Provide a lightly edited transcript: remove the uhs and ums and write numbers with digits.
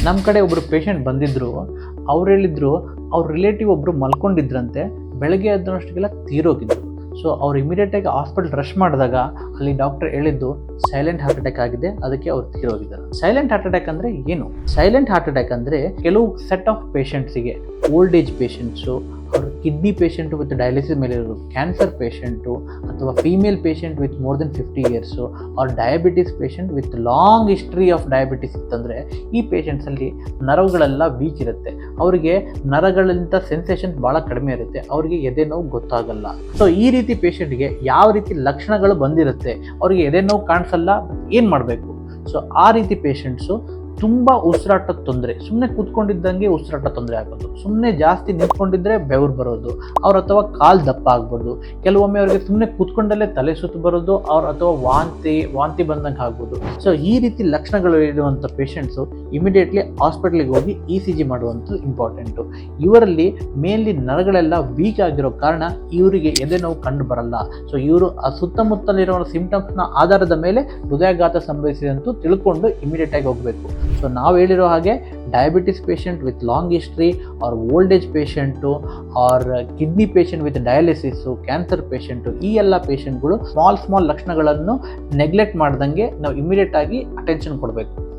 ನಮ್ಮ ಕಡೆ ಒಬ್ಬರು ಪೇಷಂಟ್ ಬಂದಿದ್ದರು. ಅವ್ರು ಹೇಳಿದ್ರು ಅವ್ರ ರಿಲೇಟಿವ್ ಒಬ್ಬರು ಮಲ್ಕೊಂಡಿದ್ರಂತೆ, ಬೆಳಗ್ಗೆ ಎದ್ದಷ್ಟಕ್ಕೆಲ್ಲ ತೀರೋಗಿದ್ರು. ಸೊ ಅವ್ರು ಇಮಿಡಿಯೇಟಾಗಿ ಹಾಸ್ಪಿಟಲ್ ರಶ್ ಮಾಡಿದಾಗ ಅಲ್ಲಿ ಡಾಕ್ಟರ್ ಹೇಳಿದ್ದು ಸೈಲೆಂಟ್ ಹಾರ್ಟ್ ಅಟ್ಯಾಕ್ ಆಗಿದೆ, ಅದಕ್ಕೆ ಅವ್ರು ತೀರೋಗಿದ್ದಾರೆ. ಸೈಲೆಂಟ್ ಹಾರ್ಟ್ ಅಟ್ಯಾಕ್ ಅಂದರೆ ಏನು? ಸೈಲೆಂಟ್ ಹಾರ್ಟ್ ಅಟ್ಯಾಕ್ ಅಂದರೆ ಕೆಲವು ಸೆಟ್ ಆಫ್ ಪೇಷಂಟ್ಸಿಗೆ, ಓಲ್ಡ್ ಏಜ್ ಪೇಷಂಟ್ಸು, ಅವರು ಕಿಡ್ನಿ ಪೇಷಂಟು ವಿತ್ ಡಯಾಲಿಸಿಸ್ ಮೇಲೆ ಇರೋದು, ಕ್ಯಾನ್ಸರ್ ಪೇಷಂಟು, ಅಥವಾ female patient with more than 50 years, ಅವ್ರ diabetes patient with long history of diabetes ಇತ್ತಂದರೆ ಈ ಪೇಷಂಟ್ಸಲ್ಲಿ ನರಗಳೆಲ್ಲ ವೀಕ್ ಇರುತ್ತೆ. ಅವರಿಗೆ ನರಗಳಿಂದ ಸೆನ್ಸೇಷನ್ ಭಾಳ ಕಡಿಮೆ ಇರುತ್ತೆ, ಅವರಿಗೆ ಎದೆ ನೋವು ಗೊತ್ತಾಗಲ್ಲ. ಸೊ ಈ ರೀತಿ ಪೇಷಂಟ್ಗೆ ಯಾವ ರೀತಿ ಲಕ್ಷಣಗಳು ಬಂದಿರುತ್ತೆ, ಅವರಿಗೆ ಎದೆ ನೋವು ಕಾಣಿಸಲ್ಲ, ಏನು ಮಾಡಬೇಕು? ಸೊ ಆ ರೀತಿ ಪೇಷಂಟ್ಸು ತುಂಬ ಉಸಿರಾಟದ ತೊಂದರೆ, ಸುಮ್ಮನೆ ಕೂತ್ಕೊಂಡಿದ್ದಂಗೆ ಉಸಿರಾಟ ತೊಂದರೆ ಆಗೋದು, ಸುಮ್ಮನೆ ಜಾಸ್ತಿ ನಿಂತ್ಕೊಂಡಿದ್ರೆ ಬೆವರು ಬರೋದು, ಅವ್ರ ಅಥವಾ ಕಾಲು ದಪ್ಪ ಆಗ್ಬೋದು, ಕೆಲವೊಮ್ಮೆ ಅವರಿಗೆ ಸುಮ್ಮನೆ ಕೂತ್ಕೊಂಡಲ್ಲೇ ತಲೆ ಸುತ್ತು ಬರೋದು, ಅಥವಾ ವಾಂತಿ ಬಂದಂಗೆ ಆಗ್ಬೋದು. ಸೊ ಈ ರೀತಿ ಲಕ್ಷಣಗಳು ಇರುವಂಥ ಪೇಷಂಟ್ಸು ಇಮಿಡಿಯೇಟ್ಲಿ ಹಾಸ್ಪಿಟ್ಲಿಗೆ ಹೋಗಿ ECG ಮಾಡುವಂಥದ್ದು ಇಂಪಾರ್ಟೆಂಟು. ಇವರಲ್ಲಿ ಮೇನ್ಲಿ ನರಗಳೆಲ್ಲ ವೀಕ್ ಆಗಿರೋ ಕಾರಣ ಇವರಿಗೆ ಎದೆ ನೋವು ಕಂಡು ಬರಲ್ಲ. ಸೊ ಇವರು ಆ ಸುತ್ತಮುತ್ತಲಿರೋ ಸಿಂಪ್ಟಮ್ಸ್ನ ಆಧಾರದ ಮೇಲೆ ಹೃದಯಾಘಾತ ಸಂಭವಿಸಿದೆ ಅಂತ ತಿಳ್ಕೊಂಡು ಇಮಿಡಿಯೇಟಾಗಿ ಹೋಗಬೇಕು. ಸೊ ನಾವು ಹೇಳಿರೋ ಹಾಗೆ diabetes patient with long history, or old age patient, or kidney patient with dialysis, cancer patient, ಈ ಎಲ್ಲ ಪೇಷಂಟ್ಗಳು ಸ್ಮಾಲ್ ಲಕ್ಷಣಗಳನ್ನು ನೆಗ್ಲೆಕ್ಟ್ ಮಾಡ್ದಂಗೆ ನಾವು ಇಮಿಡಿಯೇಟ್ ಆಗಿ ಅಟೆನ್ಷನ್ ಕೊಡಬೇಕು.